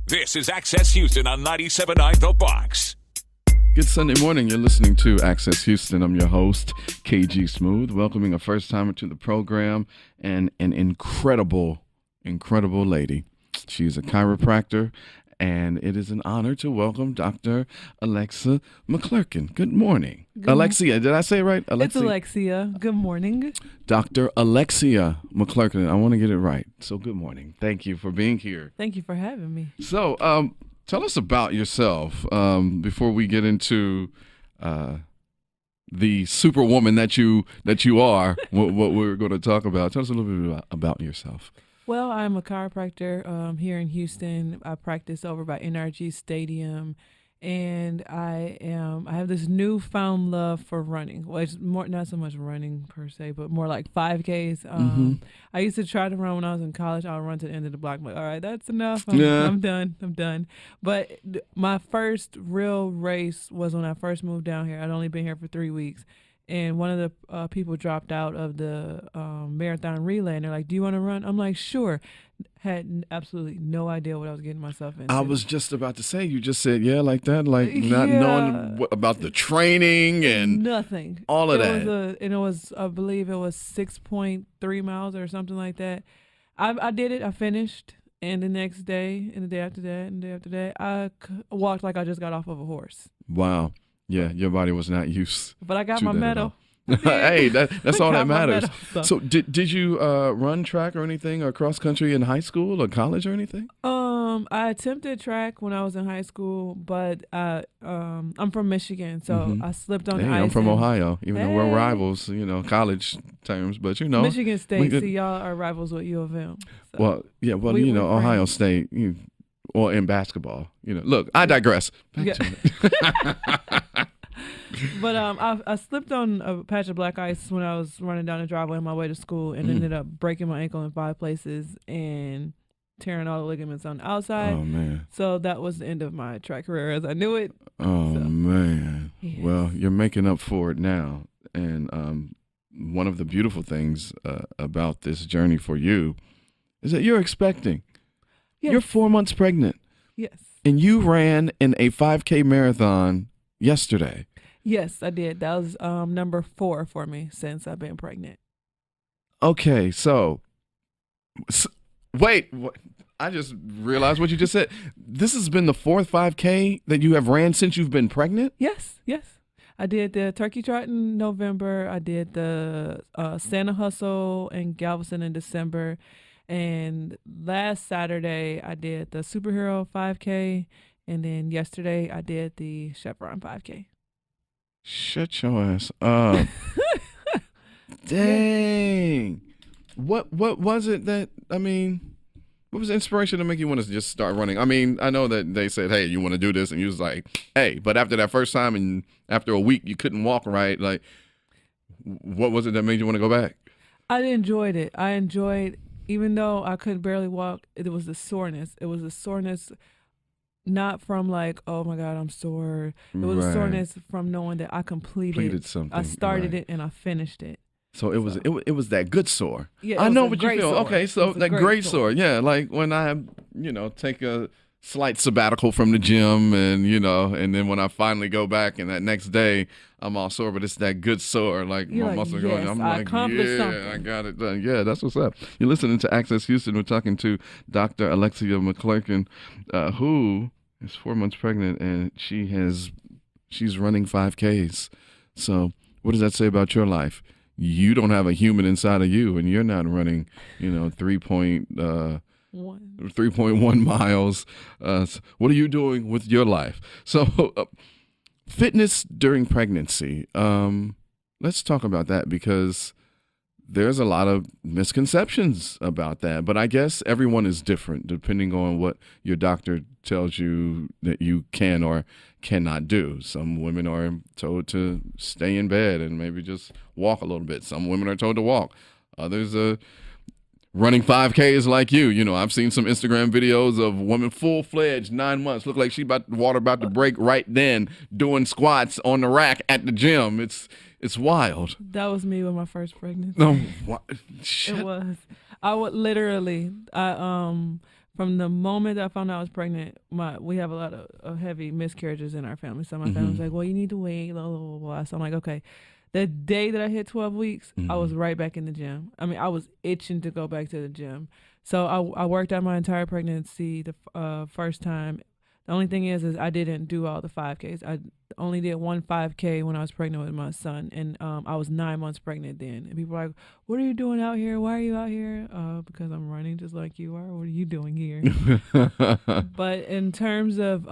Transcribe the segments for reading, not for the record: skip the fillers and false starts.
This is Access Houston on 97.9 The Box. Good Sunday morning. You're listening to Access Houston. I'm your host, KG Smooth, welcoming a first-timer to the program and an incredible lady. She's a chiropractor, and it is an honor to welcome Dr. Alexia McClerkin. Good morning. Alexia, did I say it right? It's Alexia. Good morning. Dr. Alexia McClerkin. I want to get it right. So good morning. Thank you for being here. Thank you for having me. So, tell us about yourself before we get into the superwoman that you are. what we're going to talk about. Tell us a little bit about yourself. Well, I'm a chiropractor here in Houston. I practice over by NRG Stadium, and I have this newfound love for running. Well, it's not so much running per se, but more like 5Ks. I used to try to run when I was in college. I would run to the end of the block. I'm like, all right, that's enough. I'm done. But my first real race was when I first moved down here. I'd only been here for 3 weeks. And one of the people dropped out of the marathon relay, and they're like, do you want to run? I'm like, sure. Had absolutely no idea what I was getting myself into. I was just about to say, you just said, yeah, like that, like not knowing about the training and nothing. All of that. And it was, I believe it was 6.3 miles or something like that. I did it. I finished. And the next day, and the day after that, and the day after that, I walked like I just got off of a horse. Wow. Yeah, your body was not used. But I got my medal. Hey, that's all that matters. Medal, so did you run track or anything, or cross country in high school or college or anything? I attempted track when I was in high school, but I'm from Michigan, so I slipped on the ice. I'm from Ohio, even though we're rivals, college terms, but Michigan State, see, y'all are rivals with U of M. So Ohio State, or in basketball, Look, I digress. Back to it. But I slipped on a patch of black ice when I was running down the driveway on my way to school, and ended up breaking my ankle in 5 places and tearing all the ligaments on the outside. Oh, man. So that was the end of my track career as I knew it. Oh, man. Yes. Well, you're making up for it now. And one of the beautiful things about this journey for you is that you're expecting. Yes. You're 4 months pregnant. Yes. And you ran in a 5K marathon yesterday. Yes, I did. That was number 4 for me since I've been pregnant. Okay, so wait, I just realized what you just said. This has been the 4th 5K that you have ran since you've been pregnant? Yes. I did the Turkey Trot in November. I did the Santa Hustle in Galveston in December. And last Saturday, I did the Superhero 5K. And then yesterday, I did the Chevron 5K. Shut your ass up. Dang. What was it that, what was the inspiration to make you want to just start running? I know that they said, hey, you want to do this? And you was like, hey, but after that first time and after a week, you couldn't walk right. Like, what was it that made you want to go back? I enjoyed it. Even though I could barely walk, it was the soreness. It was the soreness not from like, oh my God, I'm sore. It was a soreness from knowing that I completed something. I started it and I finished it. So it was that good sore. Yeah, I know what you feel. Sore. Okay, so that great sore. Yeah, like when I take a slight sabbatical from the gym and and then when I finally go back and that next day I'm all sore, but it's that good sore. Like my muscles going. I'm like, something. I got it done. Yeah, that's what's up. You're listening to Access Houston. We're talking to Dr. Alexia McClerkin, who is 4 months pregnant, and she's running 5Ks. So what does that say about your life? You don't have a human inside of you, and you're not running, 3.1 miles. What are you doing with your life? So fitness during pregnancy. Let's talk about that because there's a lot of misconceptions about that, but I guess everyone is different depending on what your doctor tells you that you can or cannot do. Some women are told to stay in bed and maybe just walk a little bit. Some women are told to walk. Others are running 5Ks like you. I've seen some Instagram videos of women full-fledged, 9 months, look like water about to break right then, doing squats on the rack at the gym. It's wild. That was me with my first pregnancy. No, what? It was. I would literally, from the moment I found out I was pregnant, we have a lot of heavy miscarriages in our family. So my family's like, well, you need to wait, blah, blah, blah, blah. So I'm like, okay. The day that I hit 12 weeks, I was right back in the gym. I mean, I was itching to go back to the gym. So I worked out my entire pregnancy the first time. The only thing is I didn't do all the 5Ks. I only did one 5K when I was pregnant with my son, and I was 9 months pregnant then. And people were like, "What are you doing out here? Why are you out here?" Because I'm running just like you are. What are you doing here? But in terms of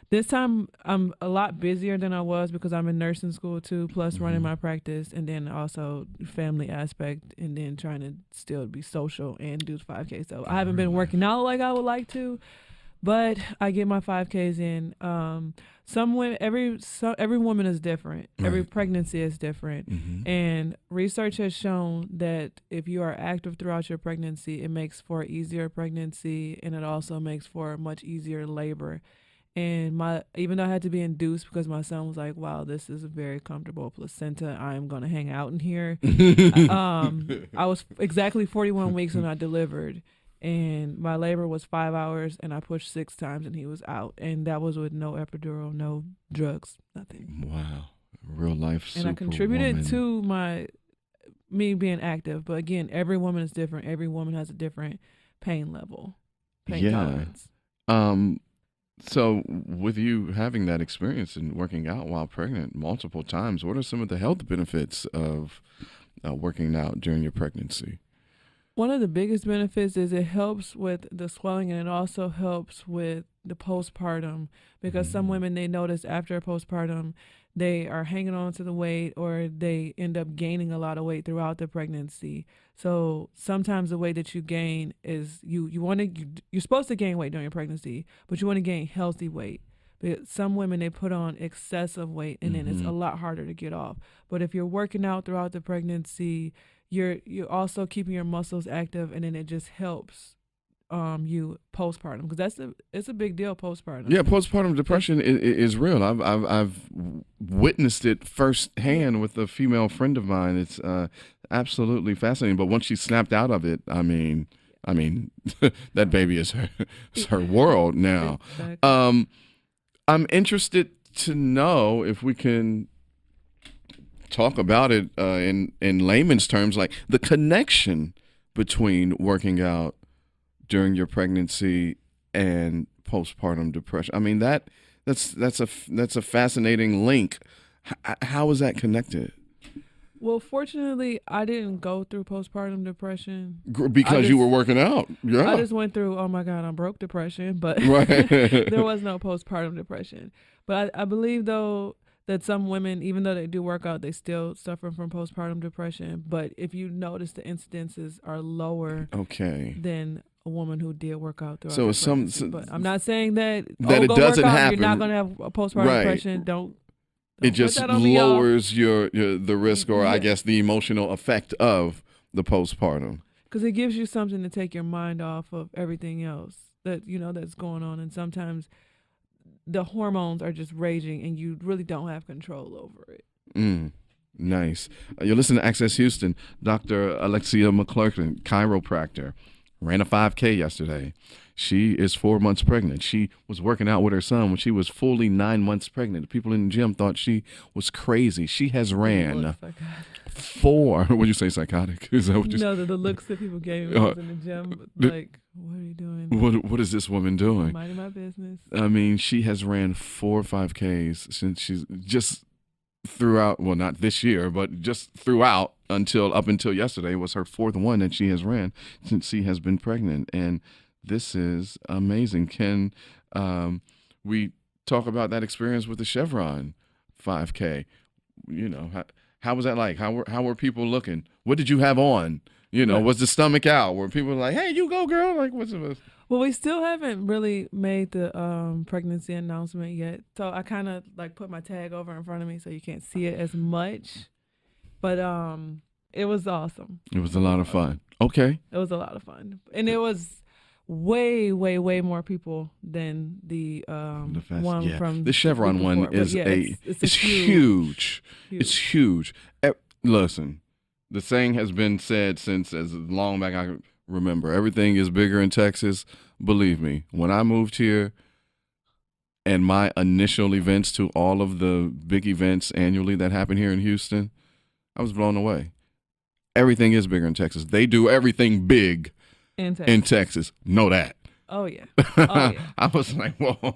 this time, I'm a lot busier than I was because I'm in nursing school too, plus running my practice, and then also family aspect, and then trying to still be social and do 5K. So I haven't been working out like I would like to. But I get my 5Ks in. Some women, every woman is different. Right. Every pregnancy is different. And research has shown that if you are active throughout your pregnancy, it makes for an easier pregnancy, and it also makes for a much easier labor. And even though I had to be induced because my son was like, wow, this is a very comfortable placenta, I'm going to hang out in here. I was exactly 41 weeks when I delivered. And my labor was 5 hours, and I pushed 6 times, and he was out. And that was with no epidural, no drugs, nothing. Wow. Real life superwoman. And I contributed to me being active. But again, every woman is different. Every woman has a different pain level, pain tolerance. So with you having that experience and working out while pregnant multiple times, what are some of the health benefits of working out during your pregnancy? One of the biggest benefits is it helps with the swelling, and it also helps with the postpartum, because some women, they notice after postpartum, they are hanging on to the weight, or they end up gaining a lot of weight throughout the pregnancy. So sometimes the weight that you gain is you're supposed to gain weight during your pregnancy, but you want to gain healthy weight. But some women, they put on excessive weight, and then it's a lot harder to get off. But if you're working out throughout the pregnancy, you're also keeping your muscles active, and then it just helps you postpartum, because it's a big deal, postpartum. Yeah, postpartum depression is real. I've witnessed it firsthand with a female friend of mine. It's absolutely fascinating. But once she snapped out of it, I mean, that baby is her world now. Exactly. I'm interested to know if we can talk about it in layman's terms, like the connection between working out during your pregnancy and postpartum depression. I mean, that's a fascinating link. How is that connected? Well, fortunately, I didn't go through postpartum depression because you were working out. Yeah, I just went through, oh my God, I'm broke depression, but right. There was no postpartum depression. But I believe though that some women, even though they do work out, they still suffer from postpartum depression. But if you notice, the incidences are lower than a woman who did work out throughout the pregnancy. But I'm not saying that it doesn't happen. You're not going to have a postpartum depression. Don't it just lowers the risk, or I guess the emotional effect of the postpartum. Because it gives you something to take your mind off of everything else that's going on. And sometimes the hormones are just raging, and you really don't have control over it. Nice. You're listening to Access Houston. Dr. Alexia McClerkin, chiropractor, ran a 5K yesterday. She is 4 months pregnant. She was working out with her son when she was fully 9 months pregnant. The people in the gym thought she was crazy. She has ran 4. Would you say psychotic? Is that what you the looks that people gave me when I was in the gym, like, what are you doing? What is this woman doing? Minding my business. I mean, she has ran 4 5Ks since she's just throughout, well, not this year, but just throughout up until yesterday was her 4th one that she has ran since she has been pregnant. And this is amazing. Can we talk about that experience with the Chevron 5K? You know, how was that like? How were people looking? What did you have on? You know, was the stomach out? Were people like, hey, you go, girl? Like, what's it? Well, we still haven't really made the pregnancy announcement yet. So I kind of like put my tag over in front of me so you can't see it as much. But it was awesome. It was a lot of fun. Okay. It was a lot of fun. And it was way, way, way more people than the one from the Chevron one is it's huge. It's huge. Listen, the saying has been said since as long back I can remember, everything is bigger in Texas. Believe me, when I moved here and my initial events to all of the big events annually that happen here in Houston, I was blown away. Everything is bigger in Texas. They do everything big in Texas. Know that. Oh, yeah. Oh, yeah. I was like, whoa,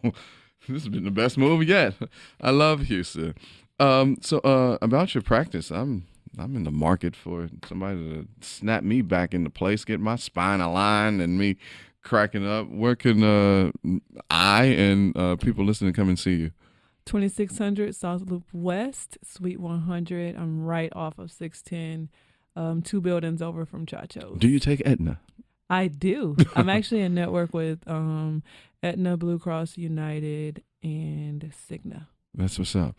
this has been the best move yet. I love Houston. So about your practice, I'm in the market for somebody to snap me back into place, get my spine aligned and me cracking up. Where can I and people listening come and see you? 2600 South Loop West, Suite 100. I'm right off of 610, 2 buildings over from Chacho's. Do you take Aetna? I do. I'm actually in network with Aetna, Blue Cross United, and Cigna. That's what's up.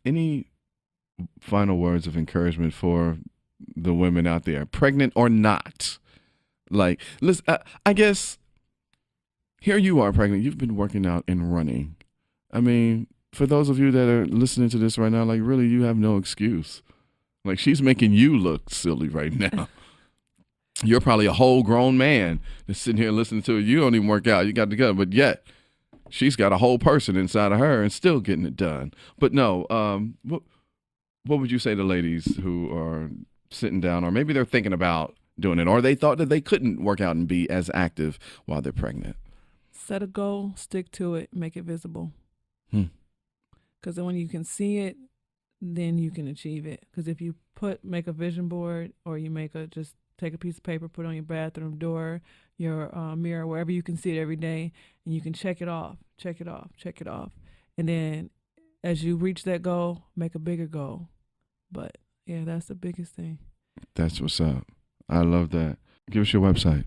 Any final words of encouragement for the women out there, pregnant or not? Like, listen, I guess here you are pregnant. You've been working out and running. I mean, for those of you that are listening to this right now, like, really, you have no excuse. Like, she's making you look silly right now. You're probably a whole grown man that's sitting here listening to it. You don't even work out. You got to go. But yet, she's got a whole person inside of her and still getting it done. But no, what would you say to ladies who are sitting down, or maybe they're thinking about doing it, or they thought that they couldn't work out and be as active while they're pregnant? Set a goal, stick to it, make it visible. Because when you can see it, then you can achieve it. Because if you make a vision board, or you just take a piece of paper, put it on your bathroom door, your mirror, wherever you can see it every day, and you can check it off. And then as you reach that goal, make a bigger goal. But yeah, that's the biggest thing. That's what's up. I love that. Give us your website.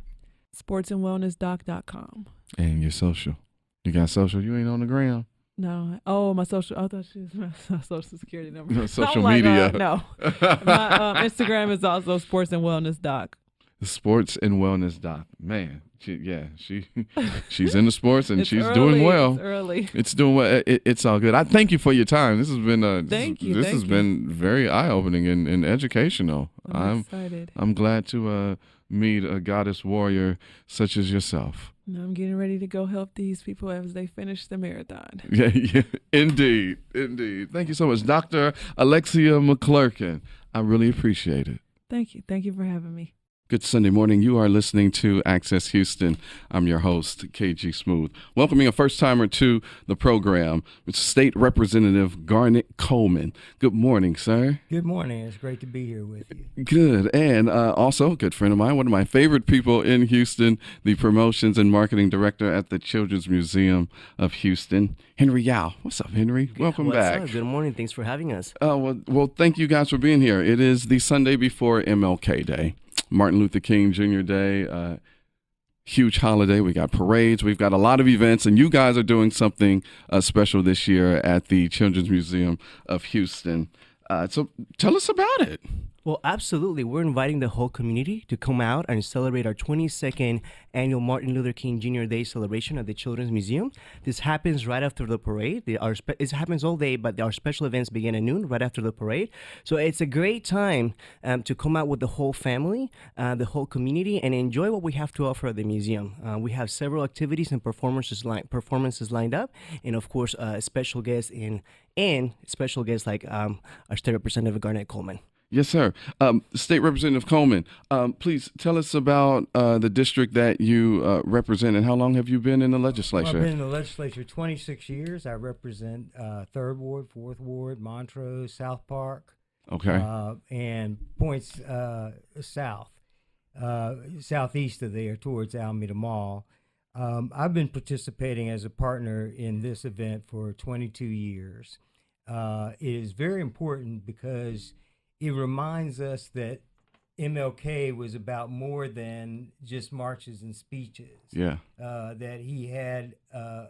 sportsandwellnessdoc.com. And your social. You got social? You ain't on the gram? No. Oh, my social. I thought she was my social security number. No, social I'm media. No. My Instagram is also Sports and Wellness Doc. Sports and Wellness Doc. Man, she's into sports and she's early, doing well. It's early. It's doing well. It's all good. I thank you for your time. This has been Thank you. This has been very eye-opening and educational. I'm excited. I'm glad to meet a goddess warrior such as yourself. Now I'm getting ready to go help these people as they finish the marathon. Yeah, indeed. Thank you so much, Dr. Alexia McClerkin. I really appreciate it. Thank you. Thank you for having me. Good Sunday morning. You are listening to Access Houston. I'm your host, KG Smooth. Welcoming a first-timer to the program, it's State Representative Garnet Coleman. Good morning, sir. Good morning. It's great to be here with you. Good. And also a good friend of mine, one of my favorite people in Houston, the Promotions and Marketing Director at the Children's Museum of Houston, Henry Yao. What's up, Henry? Welcome back. What's up? Good morning. Thanks for having us. Well, thank you guys for being here. It is the Sunday before MLK Day. Martin Luther King Jr. Day, huge holiday. We got parades. We've got a lot of events, and you guys are doing something special this year at the Children's Museum of Houston. So tell us about it. Well, absolutely. We're inviting the whole community to come out and celebrate our 22nd annual Martin Luther King Jr. Day celebration at the Children's Museum. This happens right after the parade. It happens all day, but our special events begin at noon right after the parade. So it's a great time to come out with the whole family, the whole community, and enjoy what we have to offer at the museum. We have several activities and performances lined up, and of course, special guests special guests like our State Representative Garnet Coleman. Yes, sir. State Representative Coleman, please tell us about the district that you represent, and how long have you been in the legislature? I've been in the legislature 26 years. I represent 3rd Ward, 4th Ward, Montrose, South Park, Okay. and points southeast of there towards Alameda Mall. I've been participating as a partner in this event for 22 years. It is very important because it reminds us that MLK was about more than just marches and speeches. Yeah. That he had a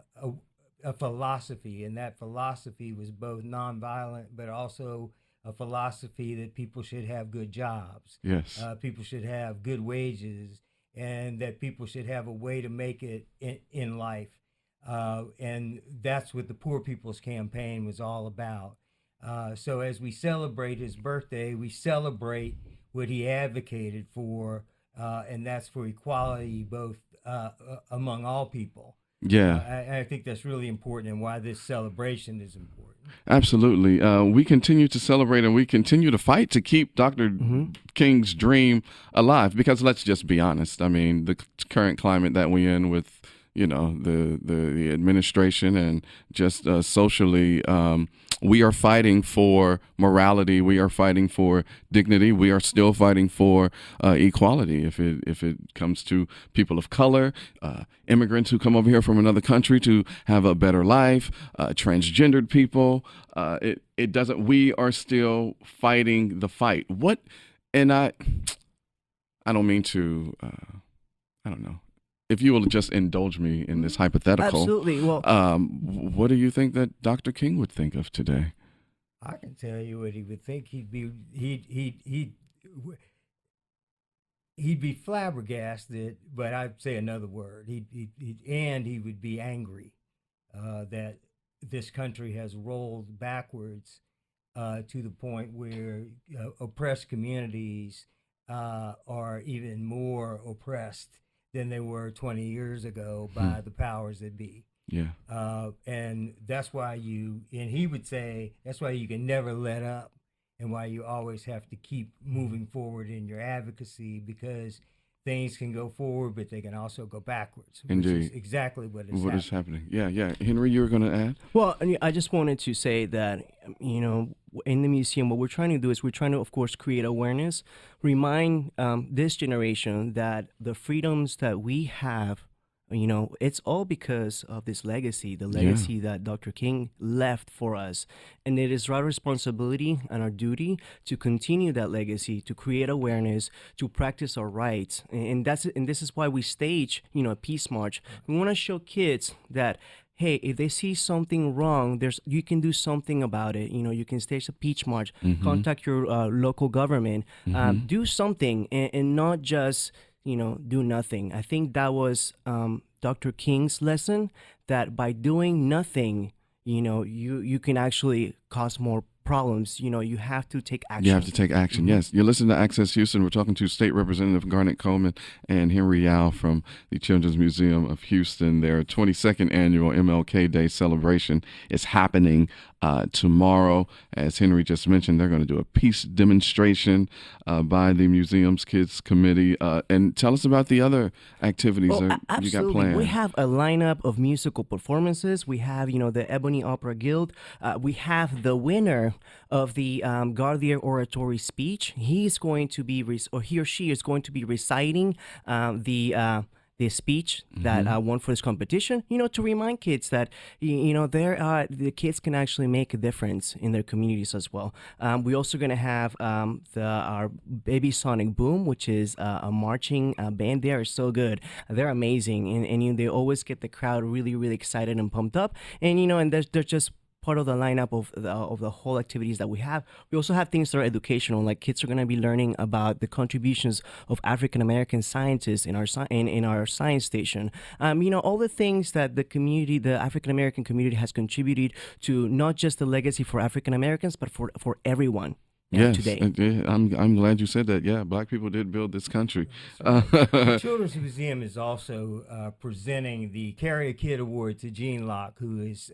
philosophy, and that philosophy was both nonviolent, but also a philosophy that people should have good jobs. Yes. People should have good wages, and that people should have a way to make it in life. And that's what the Poor People's Campaign was all about. So as we celebrate his birthday, we celebrate what he advocated for and that's for equality both among all people. Yeah. I think that's really important, and why this celebration is important. Absolutely. We continue to celebrate and we continue to fight to keep Dr. King's dream alive, because let's just be honest. I mean, the current climate that we're in with, the administration and just socially, we are fighting for morality. We are fighting for dignity. We are still fighting for equality. If it comes to people of color, immigrants who come over here from another country to have a better life, transgendered people, it doesn't. We are still fighting the fight. And I don't mean to. I don't know. If you will just indulge me in this hypothetical. Absolutely. Well, what do you think that Dr. King would think of today? I can tell you what he would think. He'd be flabbergasted, but I'd say another word. He would be angry that this country has rolled backwards to the point where oppressed communities are even more oppressed than they were 20 years ago by the powers that be. Yeah. And that's why he would say, that's why you can never let up, and why you always have to keep moving forward in your advocacy, because things can go forward, but they can also go backwards. Indeed. Which is exactly what is happening. Yeah. Henry, you were going to add? Well, I just wanted to say that, in the museum, what we're trying to do is we're trying to, of course, create awareness, remind this generation that the freedoms that we have, it's all because of this legacy, the legacy that Dr. King left for us. And it is our responsibility and our duty to continue that legacy, to create awareness, to practice our rights. And this is why we stage, a peace march. We want to show kids that, hey, if they see something wrong, you can do something about it. You can stage a peace march, contact your local government, do something, and not just do nothing. I think that was Dr. King's lesson, that by doing nothing, you can actually cause more problems. You have to take action. You have to take action. Yes. You're listening to Access Houston. We're talking to State Representative Garnet Coleman and Henry Yao from the Children's Museum of Houston. Their 22nd annual MLK Day celebration is happening tomorrow. As Henry just mentioned, they're going to do a peace demonstration by the museum's kids committee. And tell us about the other activities that you got planned. We have a lineup of musical performances. We have, the Ebony Opera Guild. We have the winner of the Gardier oratory speech. He's going to be, he or she is going to be reciting the speech that won for this competition, to remind kids that, the kids can actually make a difference in their communities as well. We're also going to have our Baby Sonic Boom, which is a marching band. They are so good. They're amazing. And they always get the crowd really, really excited and pumped up. And, and they're just part of the lineup of the whole activities that we have. We also have things that are educational, like kids are going to be learning about the contributions of African American scientists in our science station. All the things that the African American community has contributed to, not just the legacy for African Americans, but for everyone. Yes, today. I'm glad you said that. Yeah, Black people did build this country. The Children's Museum is also presenting the Carry a Kid Award to Gene Locke, who has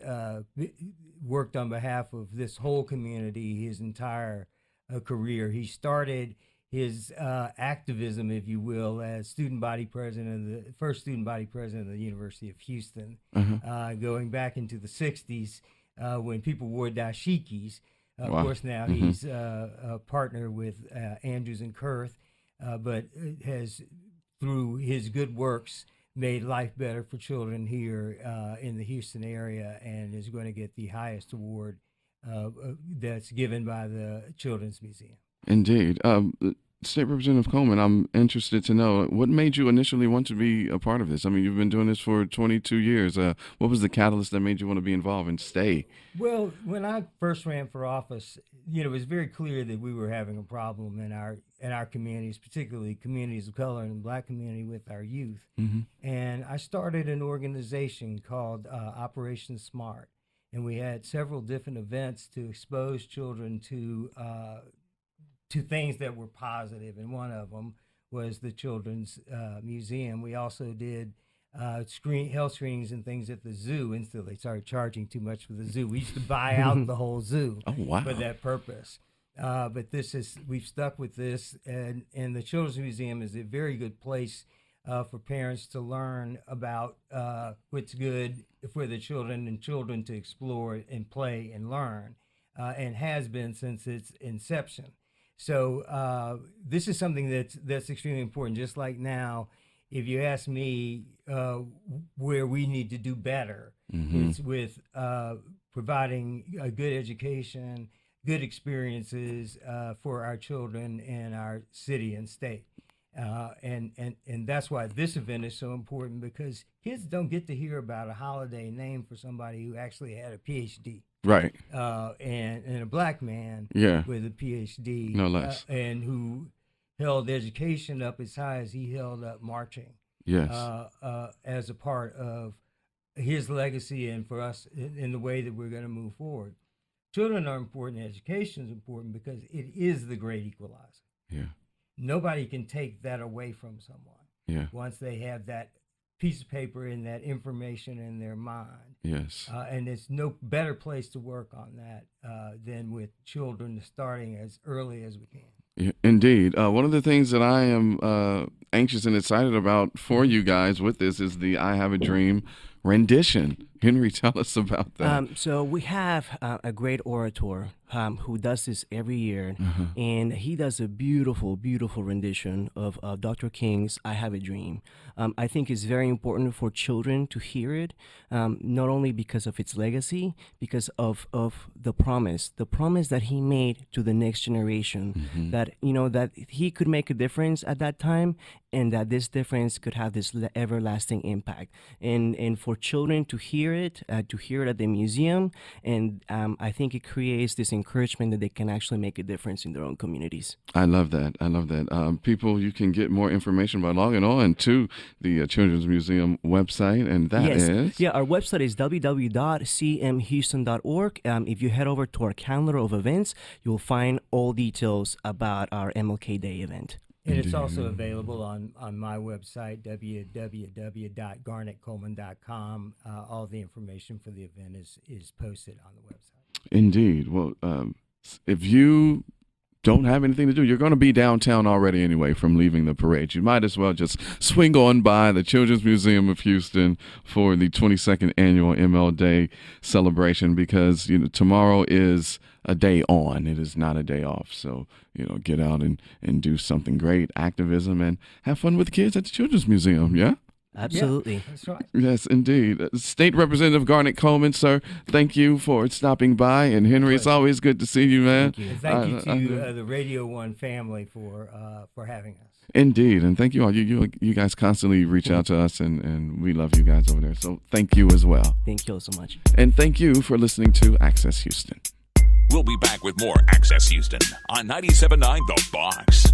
worked on behalf of this whole community his entire career. He started his activism, if you will, as the first student body president of the University of Houston, going back into the 60s when people wore dashikis. Of course, now he's a partner with Andrews and Kurth, but has, through his good works, made life better for children here in the Houston area, and is going to get the highest award that's given by the Children's Museum. Indeed. State Representative Coleman, I'm interested to know, what made you initially want to be a part of this? I mean, you've been doing this for 22 years. What was the catalyst that made you want to be involved and stay? Well, when I first ran for office, it was very clear that we were having a problem in our communities, particularly communities of color and the Black community, with our youth. And I started an organization called Operation Smart, and we had several different events to expose children to things that were positive, and one of them was the Children's Museum. We also did health screenings and things at the zoo until they started charging too much for the zoo. We used to buy out the whole zoo for that purpose. But we've stuck with this, and the Children's Museum is a very good place for parents to learn about what's good for the children and children to explore and play and learn, and has been since its inception. So this is something that's extremely important. Just like now, if you ask me where we need to do better, it's with providing a good education, good experiences for our children in our city and state. And that's why this event is so important, because kids don't get to hear about a holiday named for somebody who actually had a PhD. Right. And a black man with a PhD. No less. And who held education up as high as he held up marching. Yes. As a part of his legacy, and for us in the way that we're going to move forward. Children are important. Education is important because it is the great equalizer. Yeah. Nobody can take that away from someone. Yeah. Once they have that piece of paper and that information in their mind. Yes. And it's no better place to work on that than with children, starting as early as we can. Yeah, indeed. One of the things that I am anxious and excited about for you guys with this is the I Have a Dream rendition. Henry, tell us about that. So we have a great orator who does this every year, and he does a beautiful, beautiful rendition of Dr. King's I Have a Dream. I think it's very important for children to hear it, not only because of its legacy, because of the promise that he made to the next generation, that, that he could make a difference at that time, and that this difference could have this everlasting impact. And for children to hear it at the museum, and I think it creates this encouragement that they can actually make a difference in their own communities. I love that. People, you can get more information by logging on to the Children's Museum website, and that is? Yeah, our website is www.cmhouston.org. If you head over to our calendar of events, you'll find all details about our MLK Day event. And it's also available on my website, www.garnetcoleman.com. All the information for the event is posted on the website. Indeed. Well, if you don't have anything to do, you're going to be downtown already anyway from leaving the parade. You might as well just swing on by the Children's Museum of Houston for the 22nd annual ML Day celebration, because tomorrow is a day on. It is not a day off. So, get out and do something great, activism, and have fun with the kids at the Children's Museum, yeah? Absolutely. Yeah, that's right. Yes, indeed. State Representative Garnet Coleman, sir, thank you for stopping by. And Henry, it's always good to see you, man. Thank you. Thank you to the Radio 1 family for having us. Indeed, and thank you all. You guys constantly reach out to us, and we love you guys over there. So thank you as well. Thank you all so much. And thank you for listening to Access Houston. We'll be back with more Access Houston on 97.9 The Box.